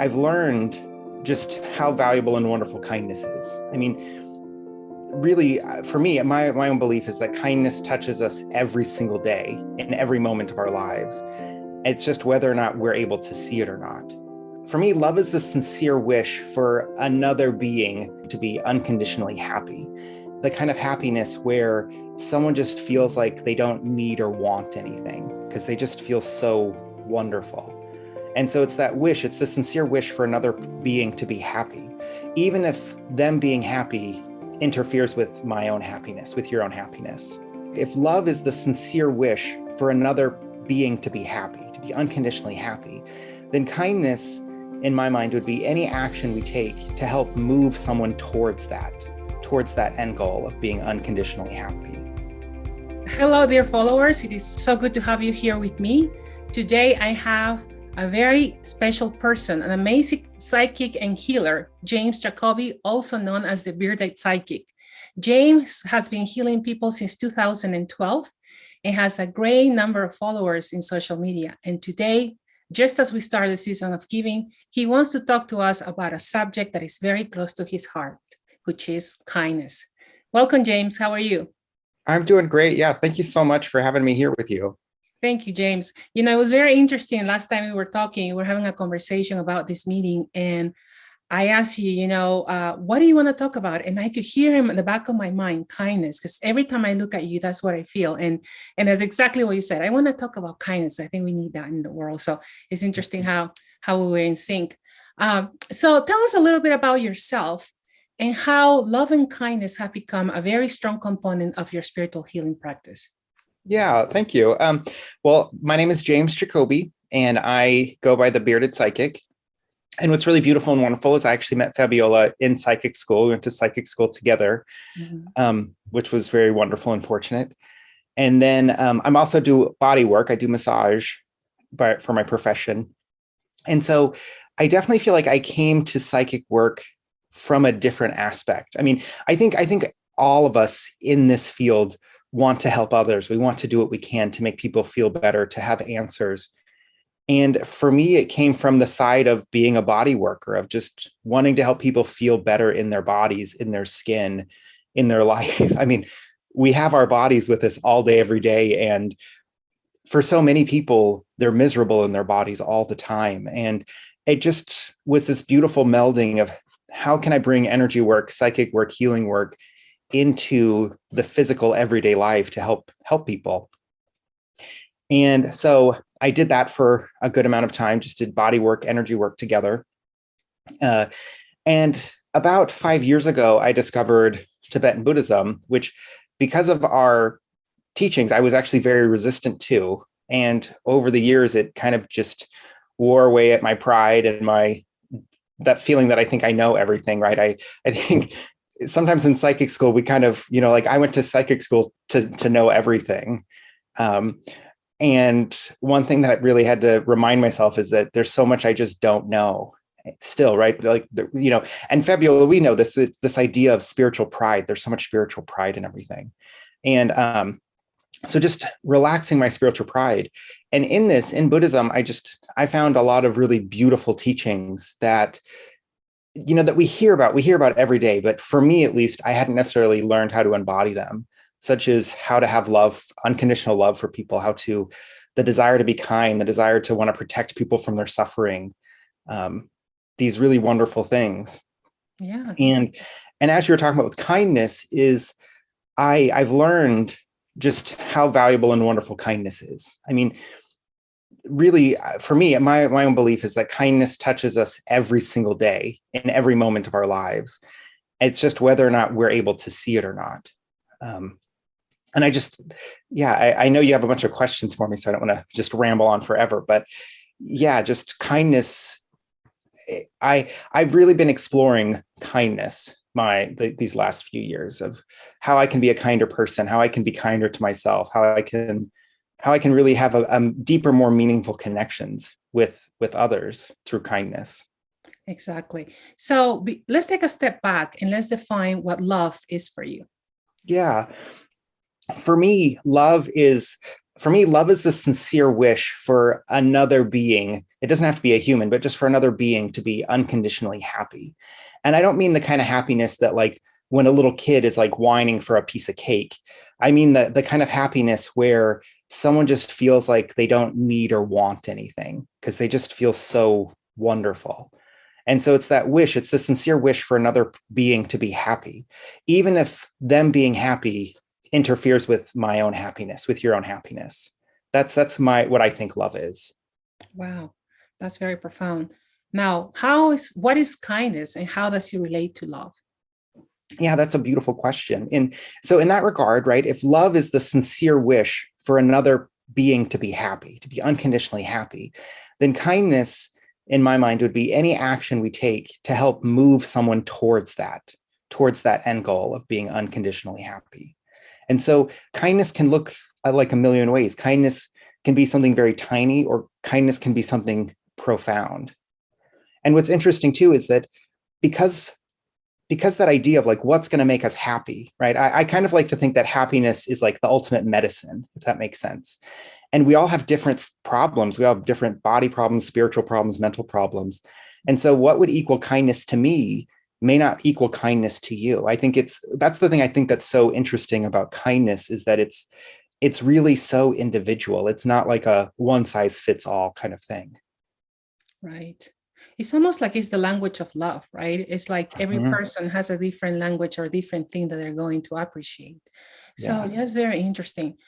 I've learned just how valuable and wonderful kindness is. I mean, really, for me, my own belief is that kindness touches us every single day in every moment of our lives. It's just whether or not we're able to see it or not. For me, love is the sincere wish for another being to be unconditionally happy. The kind of happiness where someone just feels like they don't need or want anything because they just feel so wonderful. And so it's that wish, it's the sincere wish for another being to be happy, even if them being happy interferes with my own happiness, with your own happiness. If love is the sincere wish for another being to be happy, to be unconditionally happy, then kindness, in my mind, would be any action we take to help move someone towards that end goal of being unconditionally happy. Hello, dear followers. It is so good to have you here with me. Today, I have a very special person, an amazing psychic and healer, James Jacoby, also known as the Bearded Psychic. James has been healing people since 2012 and has a great number of followers in social media. And today, just as we start the season of giving, he wants to talk to us about a subject that is very close to his heart, which is kindness. Welcome, James. How are you? I'm doing great. Yeah, thank you so much for having me here with you. Thank you, James. You know, it was very interesting. Last time we were talking, we were having a conversation about this meeting, and I asked you, what do you want to talk about? And I could hear him in the back of my mind, kindness, because every time I look at you, that's what I feel. And that's exactly what you said. I want to talk about kindness. I think we need that in the world. So it's interesting how we were in sync. So tell us a little bit about yourself and how love and kindness have become a very strong component of your spiritual healing practice. Yeah, thank you. Well, my name is James Jacoby, and I go by the Bearded Psychic. And what's really beautiful and wonderful is I actually met Fabiola in psychic school. We went to psychic school together, which was very wonderful and fortunate. And then I'm also do body work. I do massage for my profession. And so I definitely feel like I came to psychic work from a different aspect. I mean, I think all of us in this field want to help others. We want to do what we can to make people feel better, to have answers. And for me, it came from the side of being a body worker, of just wanting to help people feel better in their bodies, in their skin, in their life. I mean, we have our bodies with us all day, every day. And for so many people, they're miserable in their bodies all the time. And it just was this beautiful melding of how can I bring energy work, psychic work, healing work into the physical everyday life to help people. And so I did that for a good amount of time, just did body work, energy work together. And about 5 years ago, I discovered Tibetan Buddhism, which because of our teachings, I was actually very resistant to. And over the years, it kind of just wore away at my pride and that feeling that I think I know everything, right? I think sometimes in psychic school, we kind of, like I went to psychic school to know everything. And one thing that I really had to remind myself is that there's so much I just don't know still, right? Like, and Fabiola, we know this idea of spiritual pride. There's so much spiritual pride in everything. And so just relaxing my spiritual pride. And in Buddhism, I found a lot of really beautiful teachings that that we hear about every day. But for me, at least, I hadn't necessarily learned how to embody them, such as how to have love, unconditional love for people, the desire to be kind, the desire to want to protect people from their suffering, these really wonderful things. Yeah. And as you were talking about with kindness is I've learned just how valuable and wonderful kindness is. I mean, really, for me, my own belief is that kindness touches us every single day in every moment of our lives. It's just whether or not we're able to see it or not. And I know you have a bunch of questions for me, so I don't want to just ramble on forever, but yeah, just kindness. I've really been exploring kindness these last few years of how I can be a kinder person, how I can be kinder to myself, how I can really have a deeper, more meaningful connections with others through kindness. Exactly. So let's take a step back and let's define what love is for you. Yeah. For me, love is for me, love is the sincere wish for another being. It doesn't have to be a human, but just for another being to be unconditionally happy. And I don't mean the kind of happiness that like when a little kid is like whining for a piece of cake. I mean the kind of happiness where someone just feels like they don't need or want anything because they just feel so wonderful. And so it's that wish, it's the sincere wish for another being to be happy, even if them being happy interferes with my own happiness, with your own happiness. That's what I think love is. Wow, that's very profound. Now, what is kindness and how does it relate to love? Yeah, that's a beautiful question. And so in that regard, right, if love is the sincere wish for another being to be happy, to be unconditionally happy, then kindness in my mind would be any action we take to help move someone towards that end goal of being unconditionally happy. And so kindness can look like a million ways. Kindness can be something very tiny, or kindness can be something profound. And what's interesting too is that because that idea of like what's going to make us happy, right? I kind of like to think that happiness is like the ultimate medicine, if that makes sense. And we all have different problems. We all have different body problems, spiritual problems, mental problems. And so what would equal kindness to me may not equal kindness to you. I think that's the thing I think that's so interesting about kindness, is that it's really so individual. It's not like a one size fits all kind of thing. Right. It's almost like it's the language of love, right? It's like every person has a different language or different thing that they're going to appreciate. So yeah, it's very interesting.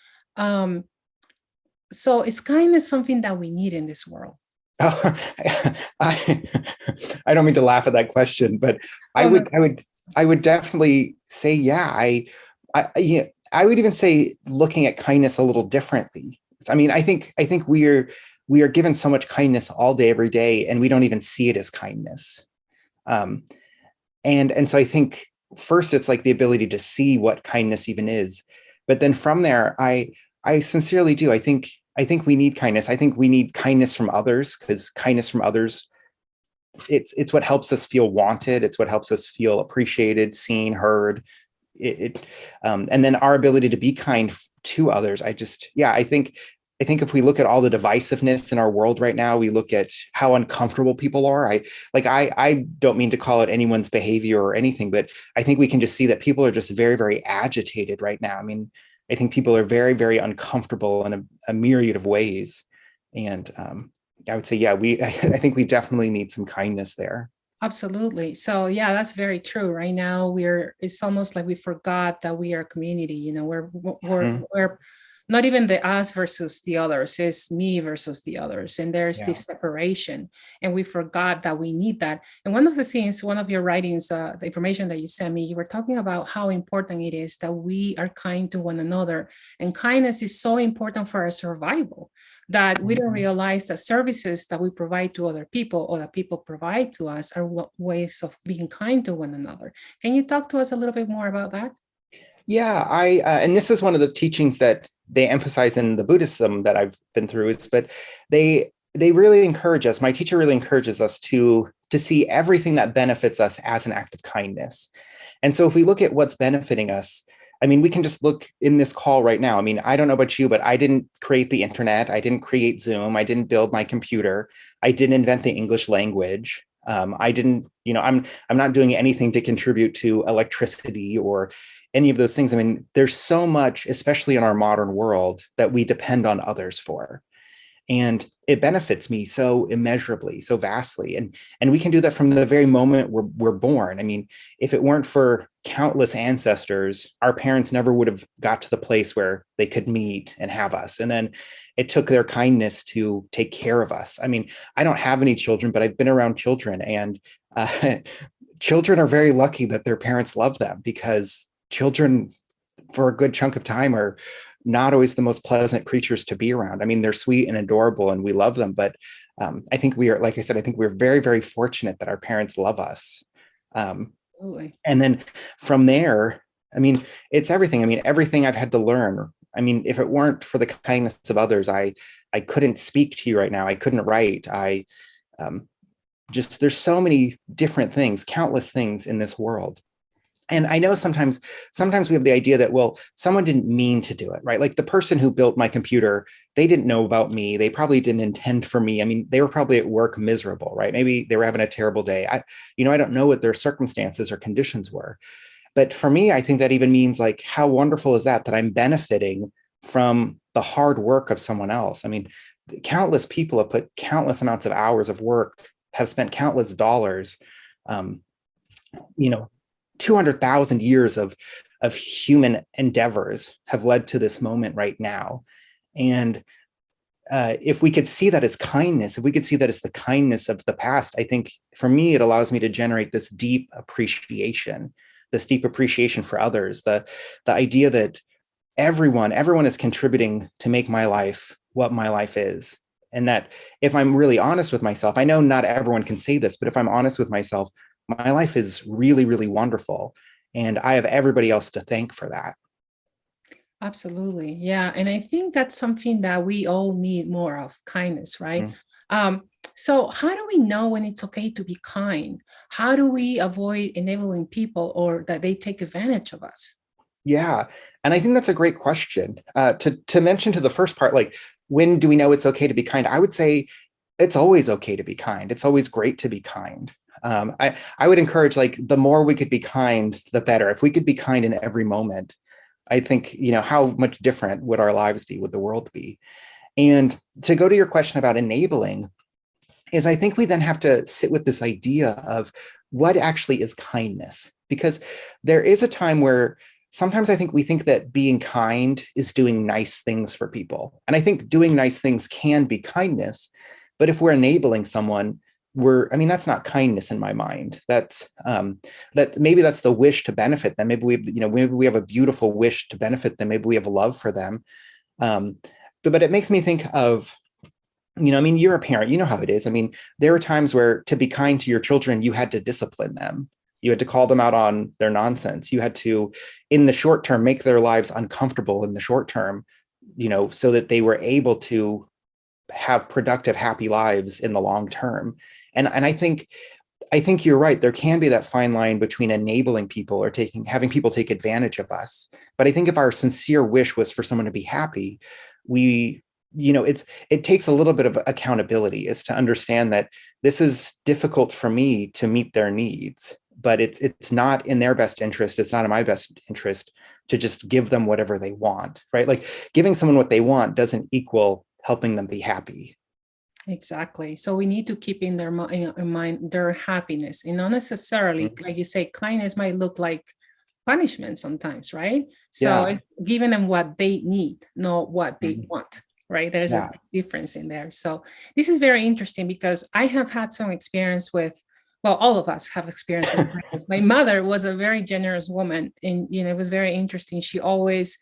So is kindness something that we need in this world? Oh, I don't mean to laugh at that question, but I would definitely say, yeah, I would even say looking at kindness a little differently. I mean, I think we are given so much kindness all day, every day, and we don't even see it as kindness. And so I think first it's like the ability to see what kindness even is, but then from there, I sincerely do. I think we need kindness. I think we need kindness from others, because kindness from others, it's what helps us feel wanted. It's what helps us feel appreciated, seen, heard. And then our ability to be kind to others. I think if we look at all the divisiveness in our world right now, we look at how uncomfortable people are. I don't mean to call it anyone's behavior or anything, but I think we can just see that people are just very, very agitated right now. I mean, I think people are very, very uncomfortable in a myriad of ways. And I would say, yeah, I think we definitely need some kindness there. Absolutely. So yeah, that's very true. Right now, it's almost like we forgot that we are a community. You know, we're not even the us versus the others, it's me versus the others. And there's this separation. And we forgot that we need that. And one of the things, one of your writings, the information that you sent me, you were talking about how important it is that we are kind to one another. And kindness is so important for our survival, that we don't realize that services that we provide to other people or that people provide to us are ways of being kind to one another. Can you talk to us a little bit more about that? Yeah, and this is one of the teachings that they emphasize in the Buddhism that I've been through, but they really encourage us. My teacher really encourages us to see everything that benefits us as an act of kindness. And so if we look at what's benefiting us, I mean, we can just look in this call right now. I mean, I don't know about you, but I didn't create the internet. I didn't create Zoom. I didn't build my computer. I didn't invent the English language. I didn't, I'm not doing anything to contribute to electricity or any of those things. I mean, there's so much, especially in our modern world, that we depend on others for. And it benefits me so immeasurably, so vastly. And we can do that from the very moment we're born. I mean, if it weren't for countless ancestors, our parents never would have got to the place where they could meet and have us. And then it took their kindness to take care of us. I mean, I don't have any children, but I've been around children, and children are very lucky that their parents love them, because children, for a good chunk of time, are not always the most pleasant creatures to be around. I mean, they're sweet and adorable and we love them, but I think we are, like I said, I think we're very, very fortunate that our parents love us. And then from there, I mean, it's everything. I mean, everything I've had to learn. I mean, if it weren't for the kindness of others, I couldn't speak to you right now. I couldn't write. There's so many different things, countless things in this world. And I know sometimes we have the idea that, well, someone didn't mean to do it, right? Like the person who built my computer, they didn't know about me. They probably didn't intend for me. I mean, they were probably at work miserable, right? Maybe they were having a terrible day. I don't know what their circumstances or conditions were. But for me, I think that even means like, how wonderful is that I'm benefiting from the hard work of someone else? I mean, countless people have put countless amounts of hours of work, have spent countless dollars, um, you know, 200,000 years of human endeavors have led to this moment right now. And if we could see that as kindness, if we could see that as the kindness of the past, I think for me, it allows me to generate this deep appreciation for others, the idea that everyone is contributing to make my life what my life is. And that if I'm really honest with myself, I know not everyone can say this, but if I'm honest with myself, my life is really, really wonderful. And I have everybody else to thank for that. Absolutely. Yeah. And I think that's something that we all need more of, kindness, right? So how do we know when it's okay to be kind? How do we avoid enabling people or that they take advantage of us? Yeah. And I think that's a great question. To mention to the first part, like, when do we know it's okay to be kind? I would say it's always okay to be kind. It's always great to be kind. I would encourage, like, the more we could be kind, the better. If we could be kind in every moment, I think, how much different would our lives be, would the world be? And to go to your question about enabling, is I think we then have to sit with this idea of what actually is kindness. Because there is a time where sometimes I think we think that being kind is doing nice things for people. And I think doing nice things can be kindness. But if we're enabling someone, that's not kindness in my mind. That maybe that's the wish to benefit them. Maybe we have a beautiful wish to benefit them. Maybe we have love for them. But it makes me think of, you're a parent, you know how it is. I mean, there are times where to be kind to your children, you had to discipline them. You had to call them out on their nonsense. You had to, in the short term, make their lives uncomfortable in the short term, so that they were able to have productive, happy lives in the long term. And I think you're right. There can be that fine line between enabling people or having people take advantage of us. But I think if our sincere wish was for someone to be happy, it takes a little bit of accountability, is to understand that this is difficult for me to meet their needs, but it's not in their best interest. It's not in my best interest to just give them whatever they want, right? Like, giving someone what they want doesn't equal helping them be happy. Exactly. So we need to keep in mind their happiness, and not necessarily, like you say, kindness might look like punishment sometimes, right? So it's giving them what they need, not what they want, right? There's a difference in there. So this is very interesting because I have had some experience with, well, all of us have experience with kindness. My mother was a very generous woman, and it was very interesting. She always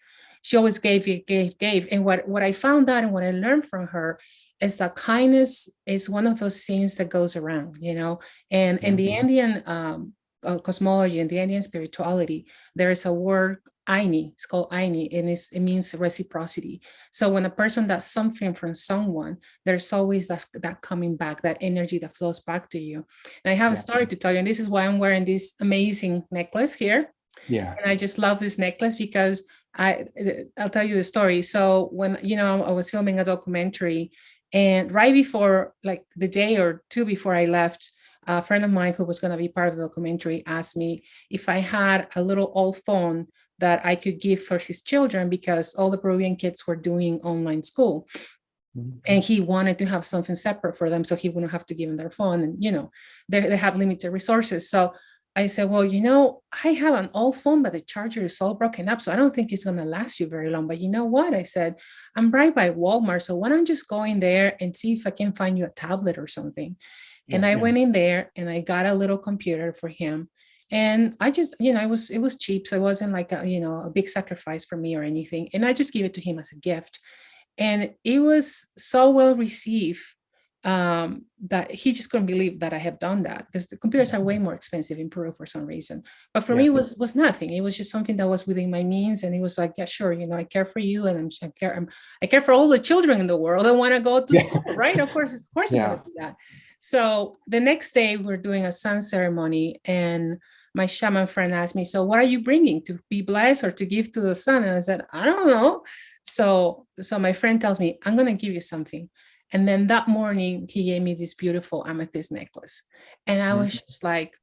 gave. And what I found out and what I learned from her is that kindness is one of those things that goes around, and in the Indian cosmology and the Indian spirituality, there is a word, Aini. It's called Aini, and it means reciprocity. So when a person does something from someone, there's always that coming back, that energy that flows back to you. And I have a story to tell you, and this is why I'm wearing this amazing necklace here. Yeah. And I just love this necklace because I'll tell you the story. So when, I was filming a documentary, and right before, like the day or two before I left, a friend of mine who was going to be part of the documentary asked me if I had a little old phone that I could give for his children, because all the Peruvian kids were doing online school. And he wanted to have something separate for them so he wouldn't have to give them their phone. And, they have limited resources. So I said, well, I have an old phone, but the charger is all broken up, so I don't think it's going to last you very long. But you know what? I said, I'm right by Walmart, so why don't you just go in there and see if I can find you a tablet or something. And I went in there and I got a little computer for him. And I just, it was cheap. So it wasn't like a big sacrifice for me or anything. And I just gave it to him as a gift. And it was so well received that he just couldn't believe that I had done that, because the computers are way more expensive in Peru for some reason. But for me, it was nothing. It was just something that was within my means. And he was like, yeah, sure. I care for you. And I care for all the children in the world. I want to go to school, right? Of course, I'm going to do that. So the next day we're doing a sun ceremony, and my shaman friend asked me, so what are you bringing, to be blessed or to give to the sun? And I said, I don't know. So my friend tells me, I'm going to give you something. And then that morning he gave me this beautiful amethyst necklace. And I was just like,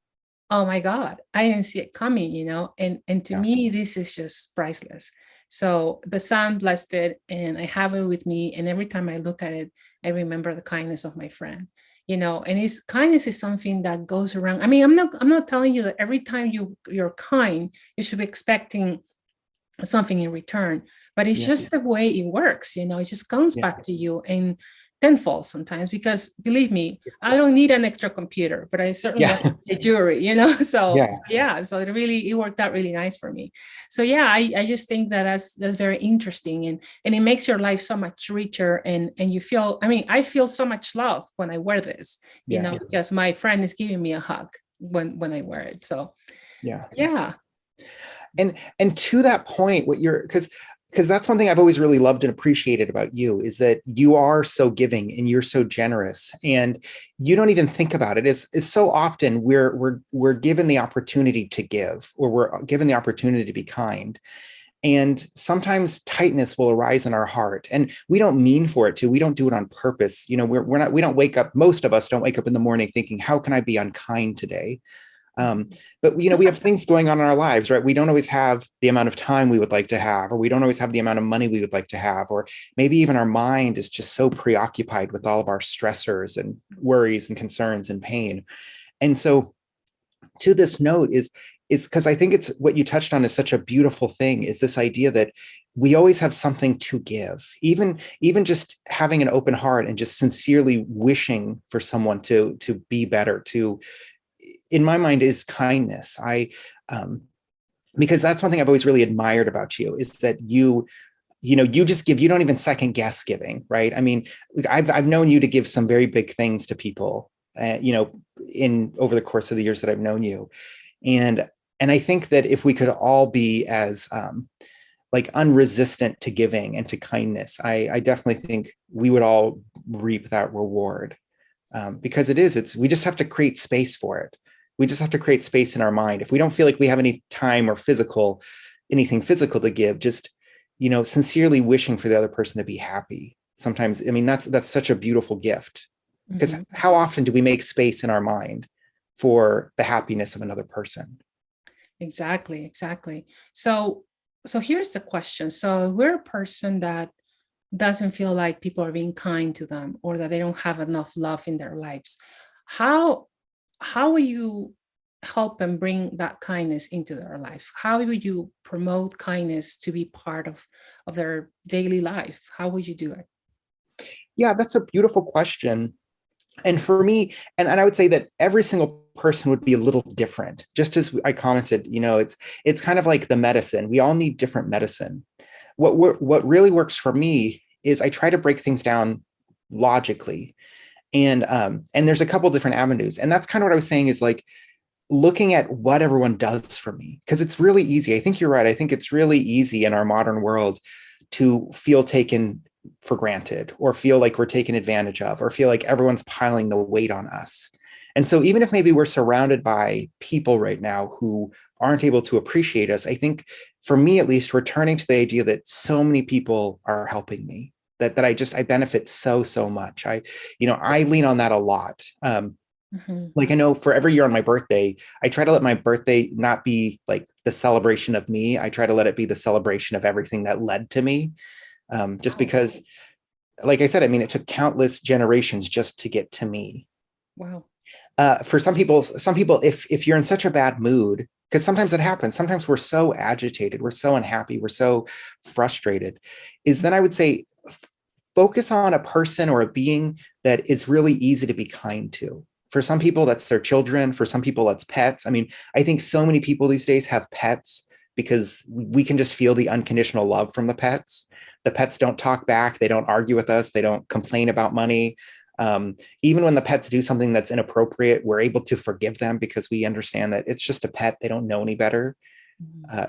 oh my God, I didn't see it coming, and to me, this is just priceless. So the sun blessed it, and I have it with me. And every time I look at it, I remember the kindness of my friend, and his kindness is something that goes around. I mean, I'm not telling you that every time you're kind, you should be expecting something in return, but it's just the way it works. It just comes back to you and tenfold sometimes, because believe me, I don't need an extra computer, but I certainly don't need jewelry, so so it worked out really nice for me. So I just think that that's very interesting, and it makes your life so much richer, and you feel, I mean, I feel so much love when I wear this, because my friend is giving me a hug when I wear it. So and to that point, what you're, because that's one thing I've always really loved and appreciated about you, is that you are so giving and you're so generous, and you don't even think about it. Is so often we're given the opportunity to give, or we're given the opportunity to be kind, and sometimes tightness will arise in our heart, and we don't mean for it to. We don't do it on purpose. We don't wake up. Most of us don't wake up in the morning thinking, how can I be unkind today? But we have things going on in our lives, right? We don't always have the amount of time we would like to have, or we don't always have the amount of money we would like to have, or maybe even our mind is just so preoccupied with all of our stressors and worries and concerns and pain. And so to this note is because I think it's what you touched on is such a beautiful thing, is this idea that we always have something to give, even just having an open heart and just sincerely wishing for someone to be better, in my mind, is kindness. Because that's one thing I've always really admired about you, is that you just give. You don't even second guess giving, right? I mean, I've known you to give some very big things to people, in over the course of the years that I've known you, and I think that if we could all be as unresistant to giving and to kindness, I definitely think we would all reap that reward, because we just have to create space for it. We just have to create space in our mind. If we don't feel like we have any time or anything physical to give, just, sincerely wishing for the other person to be happy. Sometimes, I mean, that's such a beautiful gift, because how often do we make space in our mind for the happiness of another person? Exactly. So here's the question. So we're a person that doesn't feel like people are being kind to them, or that they don't have enough love in their lives. How will you help them bring that kindness into their life? How would you promote kindness to be part of their daily life? How would you do it? Yeah, that's a beautiful question. And for me, and I would say that every single person would be a little different. Just as I commented, it's kind of like the medicine. We all need different medicine. What really works for me is I try to break things down logically. And there's a couple different avenues. And that's kind of what I was saying, is like looking at what everyone does for me, because it's really easy. I think you're right. I think it's really easy in our modern world to feel taken for granted, or feel like we're taken advantage of, or feel like everyone's piling the weight on us. And so even if maybe we're surrounded by people right now who aren't able to appreciate us, I think, for me at least, returning to the idea that so many people are helping me, that I benefit so much. I lean on that a lot. Like, I know for every year on my birthday, I try to let my birthday not be like the celebration of me. I try to let it be the celebration of everything that led to me. Just because, like I said, I mean, it took countless generations just to get to me. Wow. For some people, if you're in such a bad mood, because sometimes it happens, sometimes we're so agitated, we're so unhappy, we're so frustrated, is then I would say, focus on a person or a being that is really easy to be kind to. For some people, that's their children. For some people, that's pets. I mean, I think so many people these days have pets because we can just feel the unconditional love from the pets. The pets don't talk back. They don't argue with us. They don't complain about money. Even when the pets do something that's inappropriate, we're able to forgive them because we understand that it's just a pet. They don't know any better.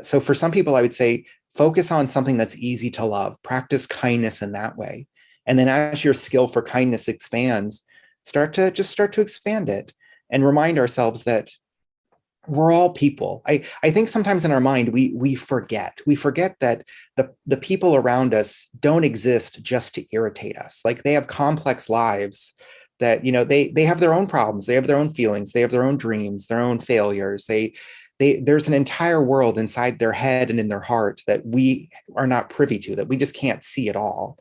So for some people, I would say, focus on something that's easy to love. Practice kindness in that way. And then as your skill for kindness expands, start to expand it, and remind ourselves that we're all people. I think sometimes in our mind we forget that the people around us don't exist just to irritate us. Like they have complex lives that, they have their own problems, they have their own feelings, they have their own dreams, their own failures. There's an entire world inside their head and in their heart that we are not privy to, that we just can't see at all.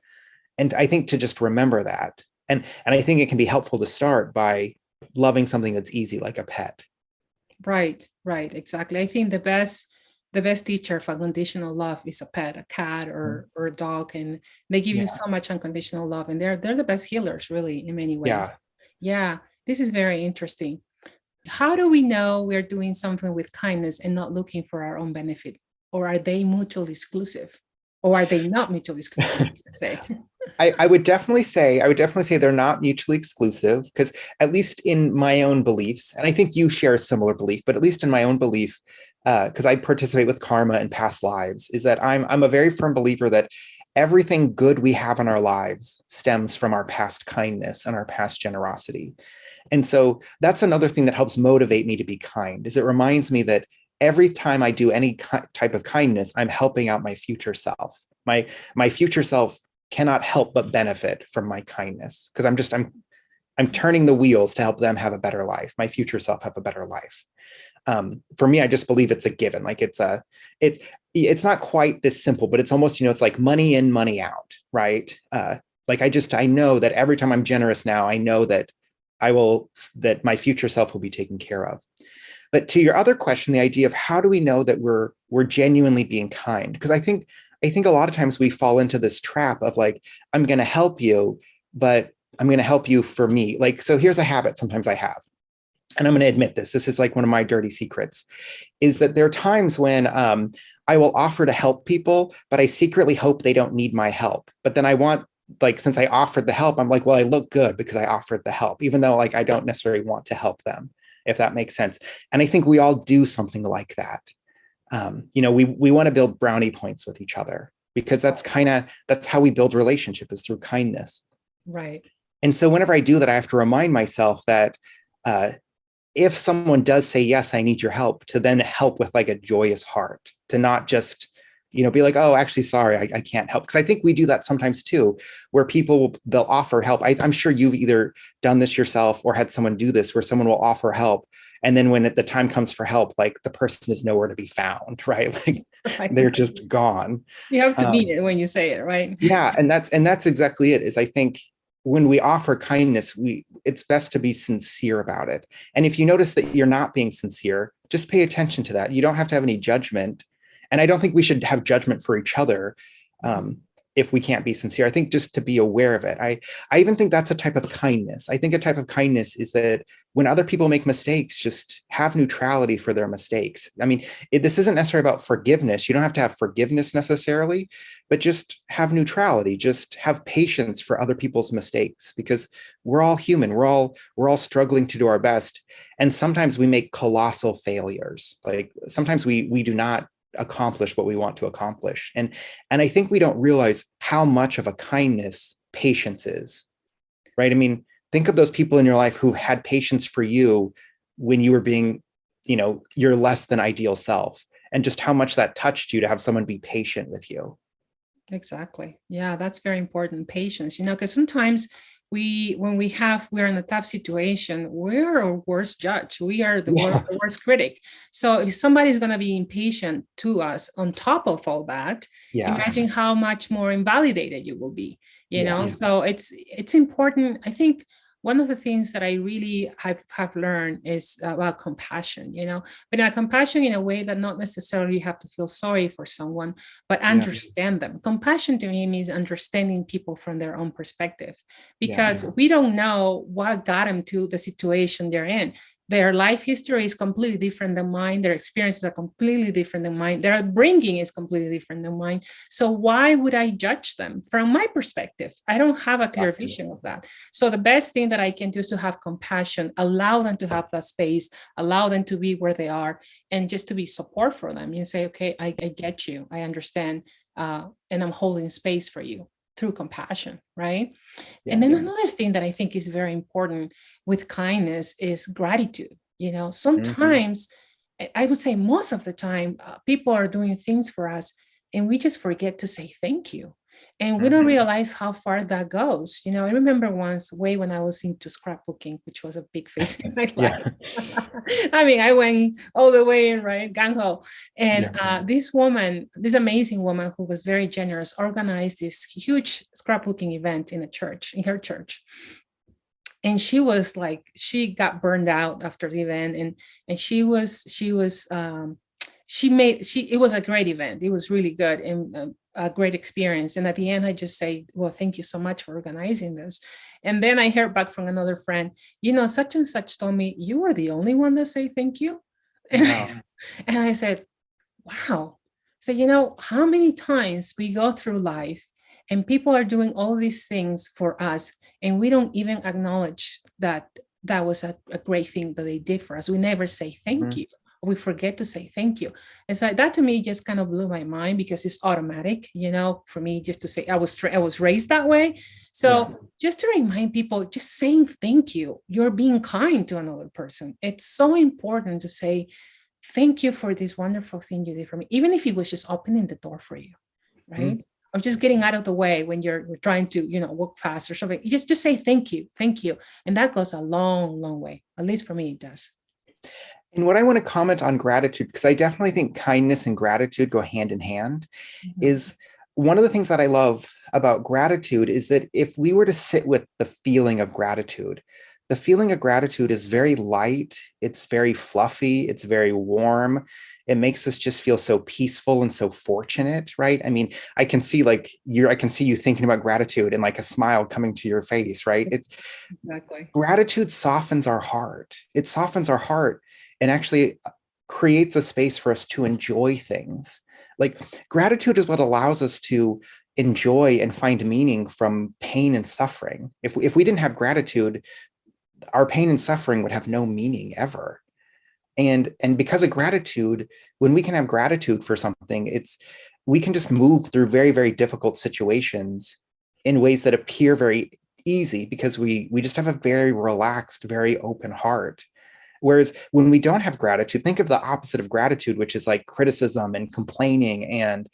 And I think to just remember that, and I think it can be helpful to start by loving something that's easy, like a pet. Right, right, exactly. I think the best teacher for unconditional love is a pet, a cat or a dog, and they give you Yeah. so much unconditional love, and they're the best healers, really, in many ways. Yeah. Yeah, this is very interesting. How do we know we're doing something with kindness and not looking for our own benefit? Or are they mutually exclusive? Or are they not mutually exclusive, I should say? I would definitely say they're not mutually exclusive, because at least in my own beliefs, and I think you share a similar belief, but at least in my own belief, because I participate with karma and past lives, is that I'm a very firm believer that everything good we have in our lives stems from our past kindness and our past generosity. And so that's another thing that helps motivate me to be kind, is it reminds me that every time I do any type of kindness, I'm helping out my future self. My future self cannot help but benefit from my kindness, because I'm turning the wheels to help them have a better life, my future self have a better life. For me, I just believe it's a given. Like it's not quite this simple, but it's almost, it's like money in, money out, right? Like I know that every time I'm generous now, I know that that my future self will be taken care of. But to your other question, the idea of how do we know that we're genuinely being kind? Because I think a lot of times we fall into this trap of like, I'm going to help you, but I'm going to help you for me. Like, so here's a habit sometimes I have, and I'm going to admit this. This is like one of my dirty secrets, is that there are times when I will offer to help people, but I secretly hope they don't need my help. But then I want, like, since I offered the help, I'm like, well, I look good because I offered the help, even though like I don't necessarily want to help them, if that makes sense. And I think we all do something like that. We want to build brownie points with each other, because that's how we build relationship, is through kindness. Right. And so whenever I do that, I have to remind myself that uh, if someone does say, yes, I need your help, to then help with like a joyous heart, to not just, be like, oh, actually, sorry, I can't help. Because I think we do that sometimes too, where they'll offer help. I'm sure you've either done this yourself or had someone do this, where someone will offer help. And then when the time comes for help, like the person is nowhere to be found, right? Like Right. they're just gone. You have to mean it when you say it, right? Yeah, and that's exactly it. Is I think when we offer kindness, it's best to be sincere about it. And if you notice that you're not being sincere, just pay attention to that. You don't have to have any judgment, and I don't think we should have judgment for each other. If we can't be sincere, I think just to be aware of it. I even think that's a type of kindness. I think a type of kindness is that when other people make mistakes, just have neutrality for their mistakes. I mean, this isn't necessarily about forgiveness. You don't have to have forgiveness necessarily, but just have neutrality. Just have patience for other people's mistakes, because we're all human. We're all struggling to do our best, and sometimes we make colossal failures. Like sometimes we do not accomplish what we want to accomplish. And I think we don't realize how much of a kindness patience is, right? I mean, think of those people in your life who had patience for you when you were being, your less than ideal self, and just how much that touched you to have someone be patient with you. Exactly. Yeah, that's very important. Patience, because sometimes we're in a tough situation, we're our worst judge. We are Yeah. the worst critic. So if somebody's going to be impatient to us on top of all that, Yeah. imagine how much more invalidated you will be, Yeah. So it's important. I think one of the things that I really have learned is about compassion, but not compassion in a way that not necessarily you have to feel sorry for someone, but understand them. Compassion to me means understanding people from their own perspective, because we don't know what got them to the situation they're in. Their life history is completely different than mine. Their experiences are completely different than mine. Their upbringing is completely different than mine. So why would I judge them from my perspective? I don't have a clear vision of that. So the best thing that I can do is to have compassion, allow them to have that space, allow them to be where they are, and just to be support for them. You say, okay, I get you. I understand. And I'm holding space for you through compassion, right? And then another thing that I think is very important with kindness is gratitude. Sometimes I would say most of the time, people are doing things for us and we just forget to say thank you. And we don't realize how far that goes. You know, I remember once, way when I was into scrapbooking, which was a big phase in my life. I mean, I went all the way in, right? Gung ho. And this woman, this amazing woman who was very generous, organized this huge scrapbooking event in a church, in her church. And she was like, she got burned out after the event, and it was a great event. It was really good and a great experience. And at the end, I just say, well, thank you so much for organizing this. And then I heard back from another friend, you know, such and such told me you are the only one that say thank you. And, wow. And I said, wow. So, you know, how many times we go through life and people are doing all these things for us, and we don't even acknowledge that that was a great thing that they did for us. We never say thank you. We forget to say thank you. And so that to me just kind of blew my mind, because it's automatic, you know, for me just to say I was raised that way. So just to remind people, just saying thank you, you're being kind to another person. It's so important to say thank you for this wonderful thing you did for me, even if it was just opening the door for you, right? Or just getting out of the way when you're trying to, you know, walk fast or something. You just say thank you. And that goes a long, long way. At least for me, it does. And what I want to comment on gratitude, because I definitely think kindness and gratitude go hand in hand, is one of the things that I love about gratitude is that if we were to sit with the feeling of gratitude, the feeling of gratitude is very light. It's very fluffy. It's very warm. It makes us just feel so peaceful and so fortunate, right? I mean, I can see you thinking about gratitude and like a smile coming to your face, right? It's exactly. Gratitude softens our heart. It softens our heart and actually creates a space for us to enjoy things. Like gratitude is what allows us to enjoy and find meaning from pain and suffering. If we didn't have gratitude, our pain and suffering would have no meaning ever. And because of gratitude, when we can have gratitude for something, we can just move through very, very difficult situations in ways that appear very easy because we just have a very relaxed, very open heart. Whereas when we don't have gratitude, think of the opposite of gratitude, which is like criticism and complaining. And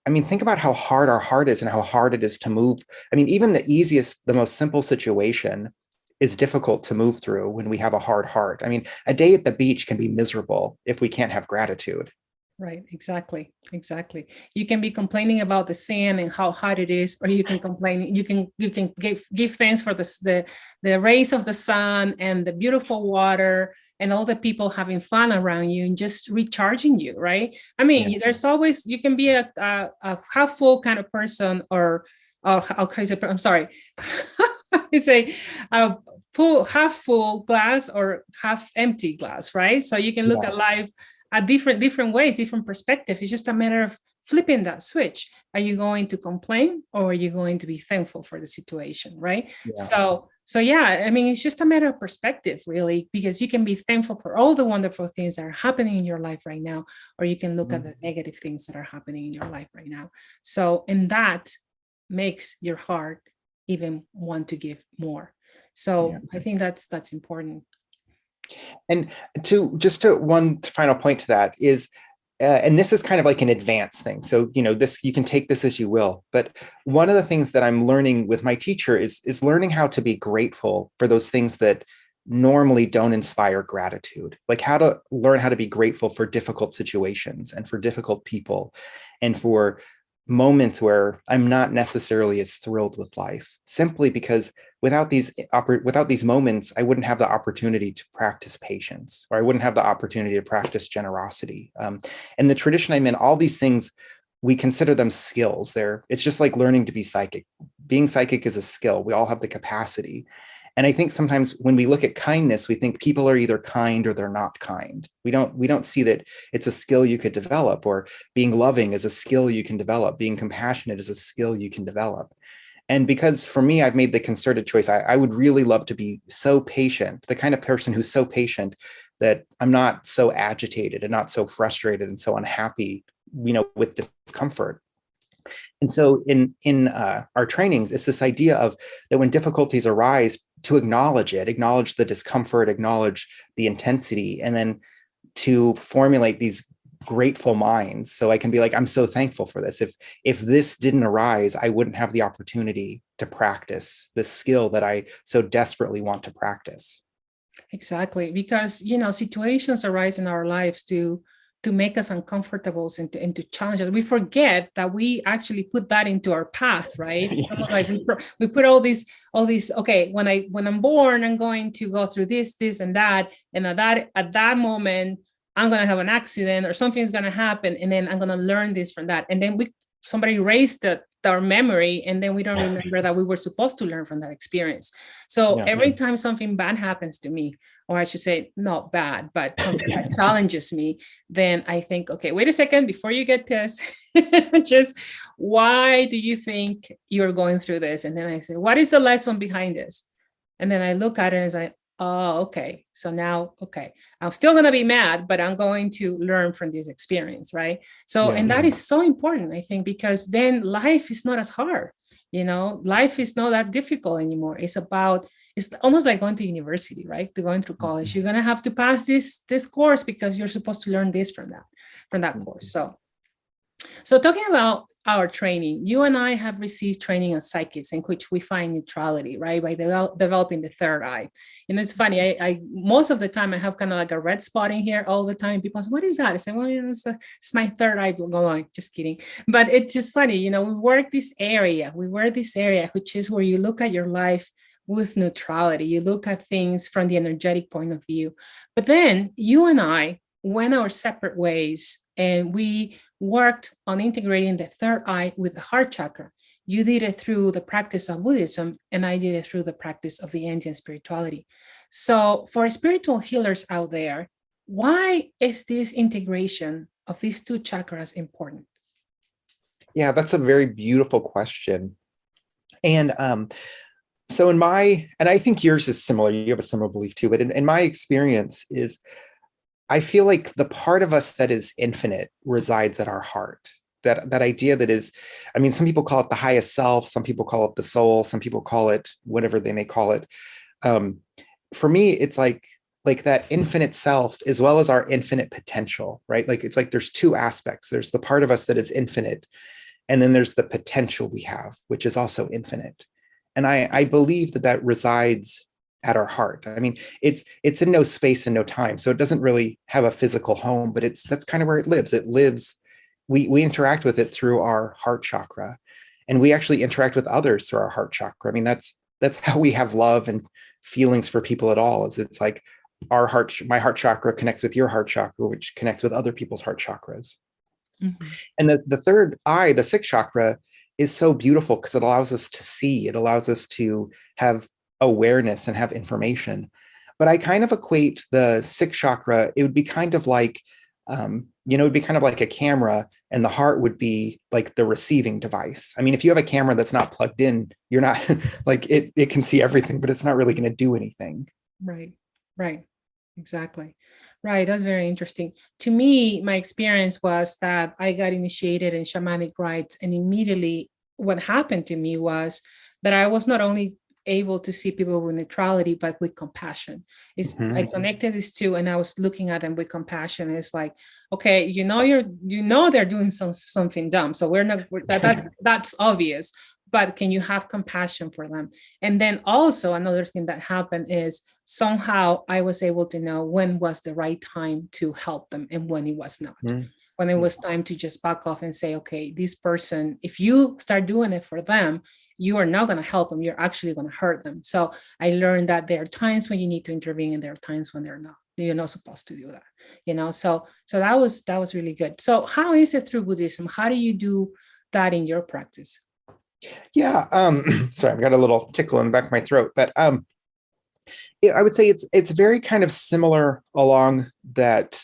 I mean, think about how hard our heart is and how hard it is to move. I mean, even the most simple situation is difficult to move through when we have a hard heart. I mean, a day at the beach can be miserable if we can't have gratitude. Right, exactly. You can be complaining about the sand and how hot it is, or you can complain. You can give thanks for the rays of the sun and the beautiful water and all the people having fun around you and just recharging you, right? I mean, there's always, you can be a half full kind of person, or how can I say? I'm sorry. You say half full glass or half empty glass, right? So you can look at life at different ways, different perspective. It's just a matter of flipping that switch. Are you going to complain, or are you going to be thankful for the situation, right? So yeah, I mean, it's just a matter of perspective, really, because you can be thankful for all the wonderful things that are happening in your life right now, or you can look at the negative things that are happening in your life right now. So, and that makes your heart even want to give more. So I think that's important. And to one final point to that is, and this is kind of like an advanced thing. So, you know, you can take this as you will. But one of the things that I'm learning with my teacher is learning how to be grateful for those things that normally don't inspire gratitude, like how to learn how to be grateful for difficult situations and for difficult people and for moments where I'm not necessarily as thrilled with life, simply because without these moments, I wouldn't have the opportunity to practice patience, or I wouldn't have the opportunity to practice generosity. And the tradition I'm in, all these things, we consider them skills. It's just like learning to be psychic. Being psychic is a skill. We all have the capacity. And I think sometimes when we look at kindness, we think people are either kind or they're not kind. We don't see that it's a skill you could develop, or being loving is a skill you can develop. Being compassionate is a skill you can develop. And because for me, I've made the concerted choice, I would really love to be so patient, the kind of person who's so patient that I'm not so agitated and not so frustrated and so unhappy, you know, with discomfort. And so in our trainings, it's this idea of that when difficulties arise, to acknowledge the discomfort, acknowledge the intensity, and then to formulate these grateful minds. So I can be like, I'm so thankful for this. If this didn't arise, I wouldn't have the opportunity to practice this skill that I so desperately want to practice. Exactly, because situations arise in our lives to make us uncomfortable and to challenge us. We forget that we actually put that into our path, right? Yeah. Like we put all these. Okay, when I'm born, I'm going to go through this, and that, and at that moment, I'm gonna have an accident or something's gonna happen, and then I'm gonna learn this from that, and then somebody erased our memory, and then we don't remember that we were supposed to learn from that experience. So every time something bad happens to me, or I should say not bad, but something that challenges me, then I think, okay, wait a second, before you get pissed, just why do you think you're going through this? And then I say, what is the lesson behind this? And then I look at it and say, oh, okay. So now, okay, I'm still going to be mad, but I'm going to learn from this experience, right? So, and that is so important, I think, because then life is not as hard. Life is not that difficult anymore. It's almost like going to university, right? To going through college, you're going to have to pass this course because you're supposed to learn this from that course. So talking about our training, you and I have received training as psychics in which we find neutrality, right? By developing the third eye. And it's funny, I most of the time I have kind of like a red spot in here all the time. People say, what is that? I say, well, it's my third eye going, just kidding. But it's just funny, we work this area, which is where you look at your life with neutrality. You look at things from the energetic point of view. But then you and I went our separate ways, and we worked on integrating the third eye with the heart chakra. You did it through the practice of Buddhism, and I did it through the practice of the Indian spirituality. So for spiritual healers out there, why is this integration of these two chakras important? Yeah, that's a very beautiful question. And so and I think yours is similar. You have a similar belief too, but in my experience is, I feel like the part of us that is infinite resides at our heart. That idea that is, I mean, some people call it the highest self, some people call it the soul, some people call it whatever they may call it. For me, it's like that infinite self as well as our infinite potential, right? Like it's like there's two aspects. There's the part of us that is infinite, and then there's the potential we have, which is also infinite. And I believe that resides at our heart. I mean, it's in no space and no time. So it doesn't really have a physical home, but that's kind of where it lives. It lives, we interact with it through our heart chakra, and we actually interact with others through our heart chakra. I mean, that's how we have love and feelings for people at all, is it's like my heart chakra connects with your heart chakra, which connects with other people's heart chakras. Mm-hmm. And the third eye, the sixth chakra, is so beautiful because it allows us to see, it allows us to have awareness and have information. But I kind of equate the sixth chakra, it would be kind of like, it'd be kind of like a camera, and the heart would be like the receiving device. I mean, if you have a camera that's not plugged in, you're not like it can see everything, but it's not really going to do anything. Right. Exactly. Right. That's very interesting. To me, my experience was that I got initiated in shamanic rites, and immediately what happened to me was that I was not only able to see people with neutrality, but with compassion. I connected these two, and I was looking at them with compassion. It's like, okay, they're doing something dumb. So that's obvious, but can you have compassion for them? And then also another thing that happened is somehow I was able to know when was the right time to help them and when it was not. When it was time to just back off and say, okay, this person, if you start doing it for them, you are not going to help them. You're actually going to hurt them. So I learned that there are times when you need to intervene, and there are times when they're not. You're not supposed to do that. So that was really good. So how is it through Buddhism? How do you do that in your practice? Yeah. Sorry, I've got a little tickle in the back of my throat, but I would say it's very kind of similar along that.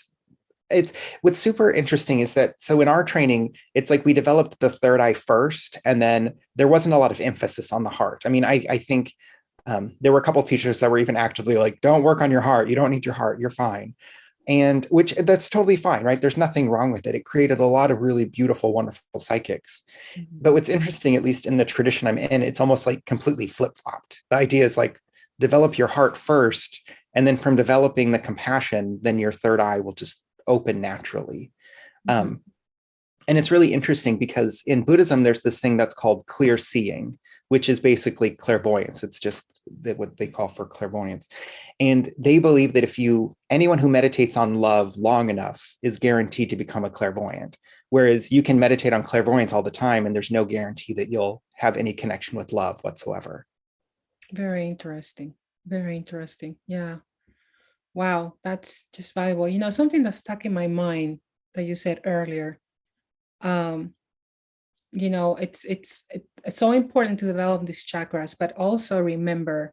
What's super interesting is that, so in our training, it's like we developed the third eye first, and then there wasn't a lot of emphasis on the heart. I mean, I think there were a couple of teachers that were even actively like, don't work on your heart. You don't need your heart. You're fine. And that's totally fine, right? There's nothing wrong with it. It created a lot of really beautiful, wonderful psychics. Mm-hmm. But what's interesting, at least in the tradition I'm in, it's almost like completely flip-flopped. The idea is like, develop your heart first, And then from developing the compassion, then your third eye will just open naturally. Um, and it's really interesting because in Buddhism, there's this thing that's called clear seeing, which is basically clairvoyance. It's just what they call for clairvoyance. And they believe that anyone who meditates on love long enough is guaranteed to become a clairvoyant. Whereas you can meditate on clairvoyance all the time, and there's no guarantee that you'll have any connection with love whatsoever. Very interesting. Very interesting. Yeah. Wow, that's just valuable. Something that stuck in my mind that you said earlier. Um, it's so important to develop these chakras, but also remember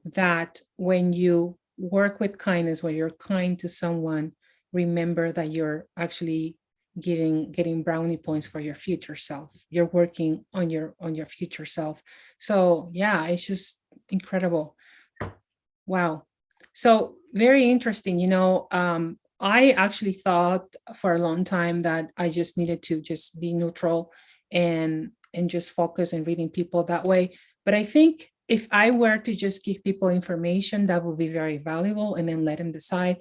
that when you work with kindness, when you're kind to someone, remember that you're actually getting brownie points for your future self. You're working on your future self. So yeah, it's just incredible. Wow. So very interesting. I actually thought for a long time that I just needed to just be neutral and just focus on reading people that way. But I think if I were to just give people information, that would be very valuable and then let them decide.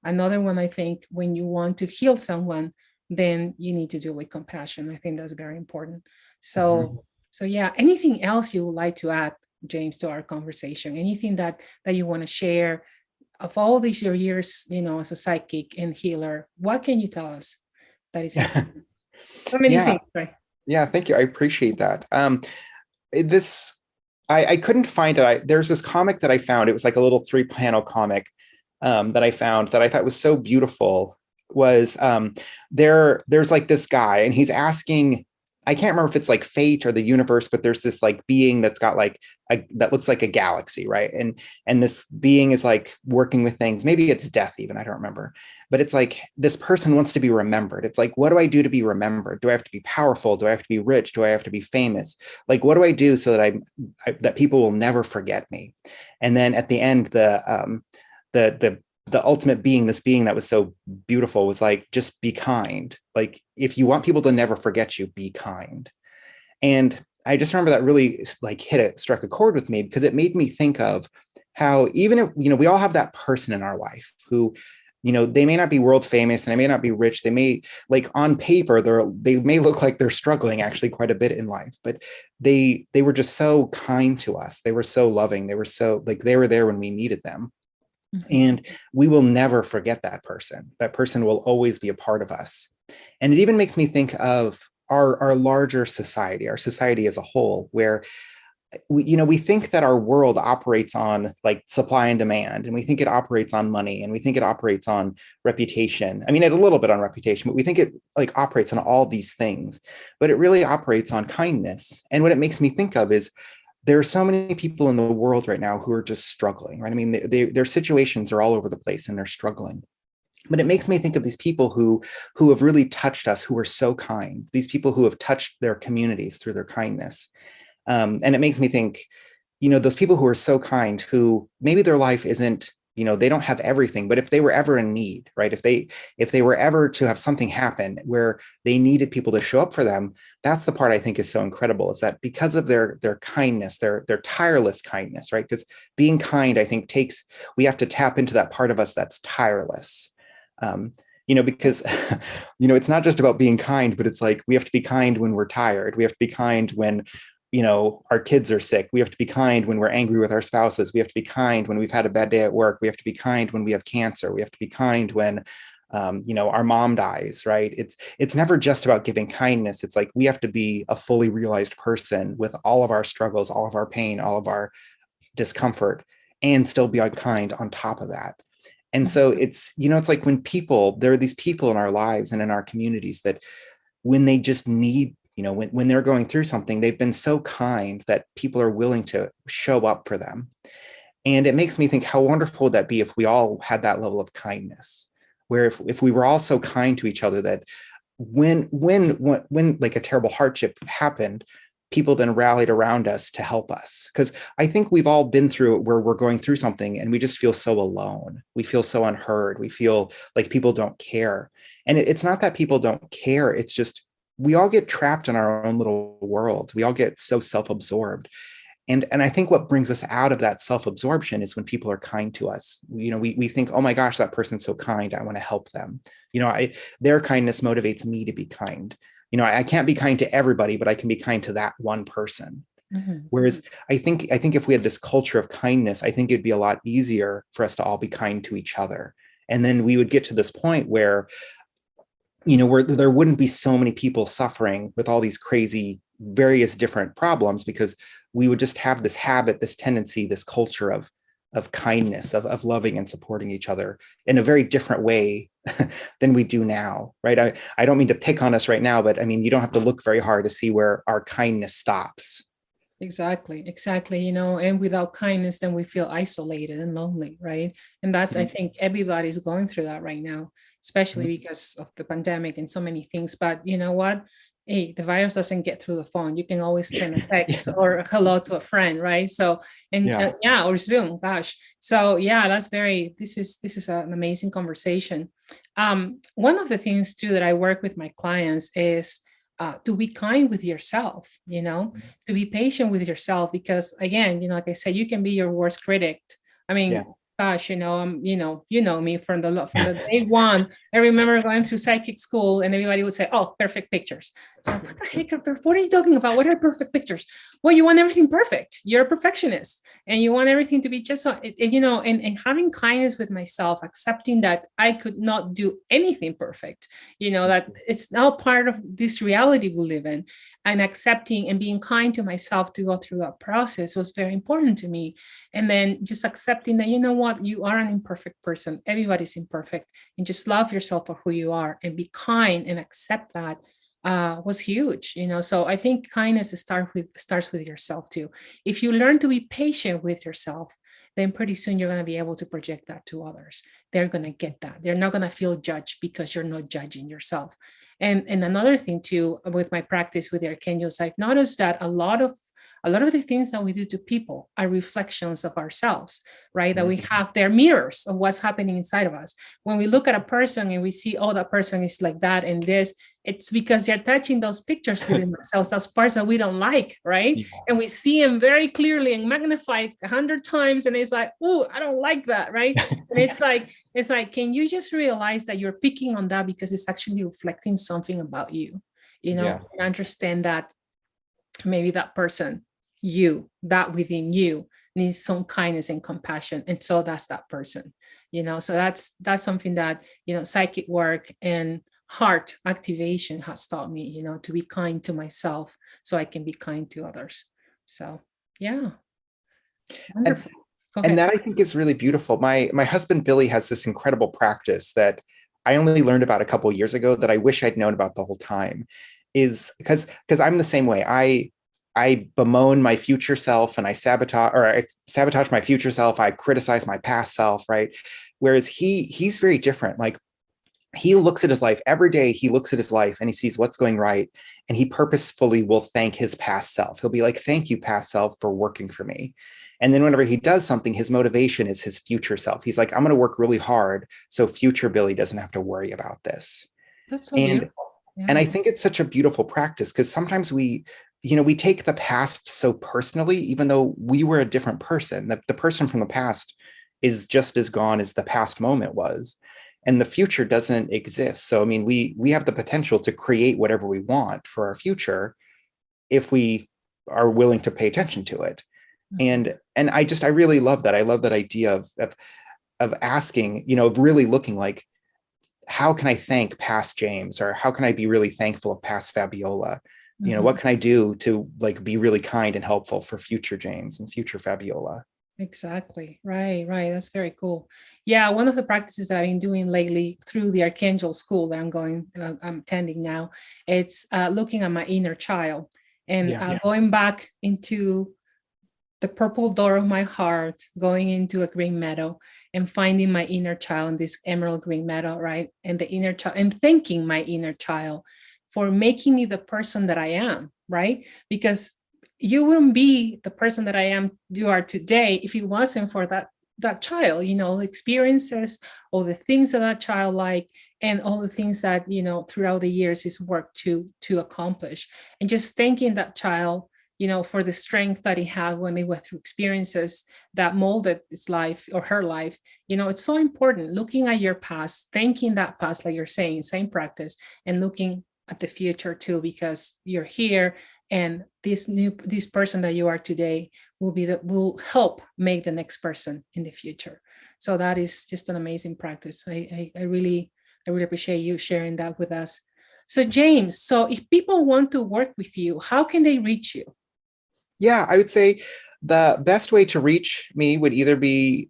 Another one, I think, when you want to heal someone, then you need to do it with compassion. I think that's very important. So yeah, anything else you would like to add, James, to our conversation? Anything that you want to share of all these your years, as a psychic and healer? What can you tell us that is important? So many Yeah. things, right? Yeah. Thank you. I appreciate that. This, I couldn't find it. There's this comic that I found. It was like a little 3-panel comic that I found that I thought was so beautiful. Was there's like this guy, and he's asking, I can't remember if it's like fate or the universe, but there's this like being that's got like that looks like a galaxy, right? And this being is like working with things. Maybe it's death even, I don't remember. But it's like this person wants to be remembered. It's like, what do I do to be remembered? Do I have to be powerful? Do I have to be rich? Do I have to be famous? Like, what do I do so that that people will never forget me? And then at the end, the ultimate being, this being that was so beautiful, was like, just be kind. Like, if you want people to never forget you, be kind. And I just remember that really like struck a chord with me, because it made me think of how, even if, we all have that person in our life who, they may not be world famous and they may not be rich. They may, like, on paper, they may look like they're struggling actually quite a bit in life, but they were just so kind to us. They were so loving. They were so, like, they were there when we needed them. And we will never forget that person. That person will always be a part of us. And it even makes me think of our larger society, our society as a whole, where we think that our world operates on like supply and demand, and we think it operates on money, and we think it operates on reputation. I mean, a little bit on reputation, but we think it like operates on all these things, but it really operates on kindness. And what it makes me think of is, there are so many people in the world right now who are just struggling, right? I mean, their situations are all over the place and they're struggling. But it makes me think of these people who have really touched us, who are so kind, these people who have touched their communities through their kindness. And it makes me think, those people who are so kind, who maybe their life isn't, they don't have everything, but if they were ever in need, right? If they were ever to have something happen where they needed people to show up for them, that's the part I think is so incredible, is that because of their kindness, their tireless kindness, right? Because being kind, I think, we have to tap into that part of us that's tireless. Because, it's not just about being kind, but it's like, we have to be kind when we're tired. We have to be kind when, our kids are sick. We have to be kind when we're angry with our spouses. We have to be kind when we've had a bad day at work. We have to be kind when we have cancer. We have to be kind when, our mom dies, right? It's never just about giving kindness. It's like, we have to be a fully realized person with all of our struggles, all of our pain, all of our discomfort, and still be kind on top of that. And so it's like when there are these people in our lives and in our communities that, when they just need, when they're going through something, they've been so kind that people are willing to show up for them. And it makes me think, how wonderful would that be if we all had that level of kindness, where if we were all so kind to each other that when like a terrible hardship happened, people then rallied around us to help us. Because I think we've all been through it, where we're going through something and we just feel so alone. We feel so unheard. We feel like people don't care. And it's not that people don't care. It's just, we all get trapped in our own little worlds. We all get so self-absorbed. And I think what brings us out of that self-absorption is when people are kind to us. We think, oh my gosh, that person's so kind, I want to help them. Their kindness motivates me to be kind. I can't be kind to everybody, but I can be kind to that one person. Mm-hmm. Whereas I think if we had this culture of kindness, I think it'd be a lot easier for us to all be kind to each other. And then we would get to this point where there wouldn't be so many people suffering with all these crazy, various different problems, because we would just have this habit, this tendency, this culture of kindness, of loving and supporting each other in a very different way than we do now, right? I don't mean to pick on us right now, but I mean, you don't have to look very hard to see where our kindness stops. Exactly. And without kindness, then we feel isolated and lonely, right? And that's, I think everybody's going through that right now, especially because of the pandemic and so many things. But you know what? Hey, the virus doesn't get through the phone. You can always send a text or a hello to a friend, right? So, and or Zoom, gosh. So yeah, this is an amazing conversation. One of the things too that I work with my clients is to be kind with yourself, to be patient with yourself, because again, like I said, you can be your worst critic. I mean, gosh, you know me from the day one. I remember going through psychic school and everybody would say, oh, perfect pictures. So what the heck, what are you talking about? What are perfect pictures? Well, you want everything perfect. You're a perfectionist and you want everything to be just so, and having kindness with myself, accepting that I could not do anything perfect, that it's now part of this reality we live in, and accepting and being kind to myself to go through that process was very important to me. And then just accepting that, you are an imperfect person. Everybody's imperfect, and just love yourself for who you are and be kind and accept that was huge. So I think kindness starts with yourself too. If you learn to be patient with yourself, then pretty soon you're going to be able to project that to others. They're going to get that. They're not going to feel judged because you're not judging yourself. And another thing too, with my practice with the archangels, I've noticed that a lot of the things that we do to people are reflections of ourselves, right? That we have, their mirrors of what's happening inside of us. When we look at a person and we see, oh, that person is like that and this, it's because they're touching those pictures within ourselves, those parts that we don't like, right? And we see them very clearly and magnified 100 times, and it's like, oh, I don't like that, right? And it's like, can you just realize that you're picking on that because it's actually reflecting something about you, and understand that maybe that person, that within you needs some kindness and compassion, and so that's that person. So that's something that psychic work and heart activation has taught me, to be kind to myself so I can be kind to others. So yeah, wonderful. And that I think is really beautiful. My husband Billy has this incredible practice that I only learned about a couple of years ago that I wish I'd known about the whole time, is because I'm the same way. I bemoan my future self and I sabotage my future self. I criticize my past self, right? Whereas he's very different. Like, he looks at his life every day. He looks at his life and he sees what's going right. And he purposefully will thank his past self. He'll be like, thank you, past self, for working for me. And then whenever he does something, his motivation is his future self. He's like, I'm going to work really hard so future Billy doesn't have to worry about this. That's so beautiful. Yeah. And I think it's such a beautiful practice, because sometimes we take the past so personally, even though we were a different person. The person from the past is just as gone as the past moment was. And the future doesn't exist. So, I mean, we have the potential to create whatever we want for our future if we are willing to pay attention to it. And I really love that. I love that idea of asking, of really looking like, how can I thank past James, or how can I be really thankful of past Fabiola? What can I do to be really kind and helpful for future James and future Fabiola? Exactly. Right. That's very cool. Yeah. One of the practices that I've been doing lately through the Archangel School that I'm attending now, it's looking at my inner child and going back into the purple door of my heart, going into a green meadow and finding my inner child in this emerald green meadow, right? And the inner child, and thanking my inner child for making me the person that I am, right? Because you wouldn't be the person that you are today if it wasn't for that child, the experiences, all the things that child like, and all the things that, throughout the years is worked to accomplish. And just thanking that child for the strength that he had when they went through experiences that molded his life or her life. It's so important looking at your past, thanking that past, like you're saying, same practice, and looking at the future too, because you're here, and this person that you are today will help make the next person in the future. So that is just an amazing practice. I really appreciate you sharing that with us. So James, so if people want to work with you, how can they reach you? Yeah, I would say the best way to reach me would either be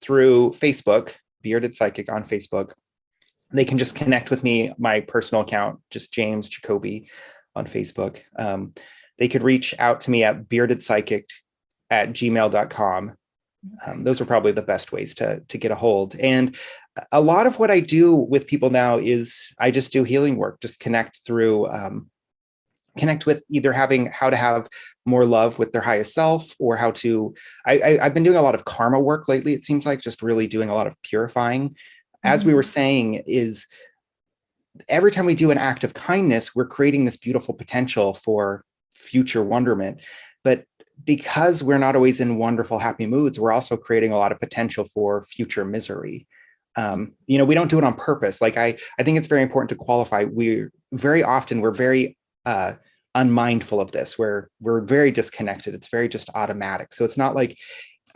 through Facebook, Bearded Psychic on Facebook. They can just connect with me, my personal account, just James Jacoby on Facebook. They could reach out to me at beardedpsychic@gmail.com. Those are probably the best ways to get a hold. And a lot of what I do with people now is I just do healing work, just connect with either how to have more love with their highest self, or how to, I've been doing a lot of karma work lately. It seems like just really doing a lot of purifying. As we were saying, is every time we do an act of kindness, we're creating this beautiful potential for future wonderment. But because we're not always in wonderful, happy moods, we're also creating a lot of potential for future misery. We don't do it on purpose. Like I think it's very important to qualify. We're very unmindful of this, where we're very disconnected. It's very just automatic. So it's not like,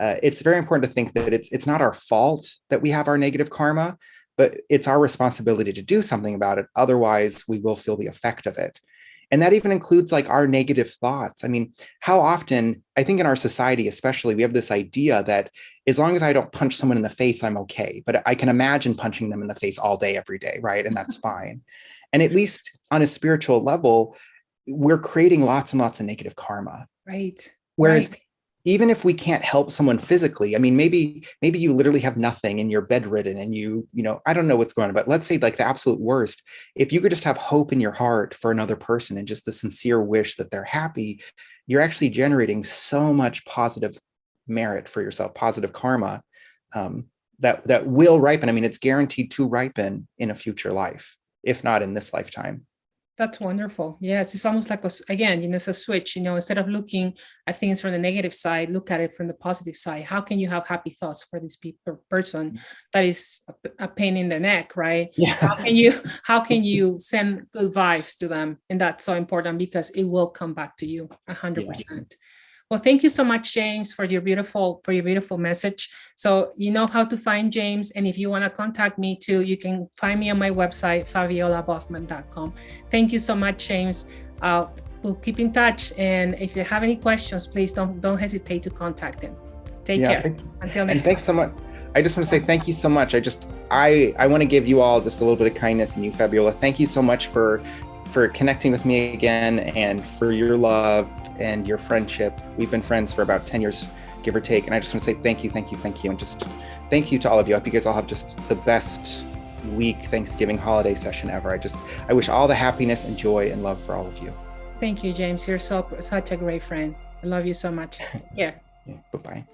it's very important to think that it's not our fault that we have our negative karma, but it's our responsibility to do something about it. Otherwise, we will feel the effect of it. And that even includes like our negative thoughts. I mean, how often, I think in our society, especially, we have this idea that as long as I don't punch someone in the face, I'm okay. But I can imagine punching them in the face all day, every day, right? And that's fine. And at least on a spiritual level, we're creating lots and lots of negative karma. Right. Whereas even if we can't help someone physically, I mean, maybe you literally have nothing and you're bedridden and I don't know what's going on, but let's say like the absolute worst, if you could just have hope in your heart for another person and just the sincere wish that they're happy, you're actually generating so much positive merit for yourself, positive karma, that will ripen. I mean, it's guaranteed to ripen in a future life, if not in this lifetime. That's wonderful. Yes, it's almost like, again, it's a switch, instead of looking at things from the negative side, look at it from the positive side. How can you have happy thoughts for this person that is a pain in the neck, right? Yeah. How can you send good vibes to them? And that's so important, because it will come back to you 100%. Yeah. Well, thank you so much, James, for your beautiful message. So you know how to find James. And if you want to contact me too, you can find me on my website, fabiolabaughman.com. Thank you so much, James. We'll keep in touch. And if you have any questions, please don't hesitate to contact him. Take care. Until next time. Thanks so much. I just want to say thank you so much. I want to give you all just a little bit of kindness, and you, Fabiola. Thank you so much for connecting with me again, and for your love and your friendship. We've been friends for about 10 years, give or take. And I just want to say thank you. And just thank you to all of you. I hope you guys all have just the best week, Thanksgiving holiday session ever. I wish all the happiness and joy and love for all of you. Thank you, James. You're such a great friend. I love you so much. Take care. Yeah, bye-bye.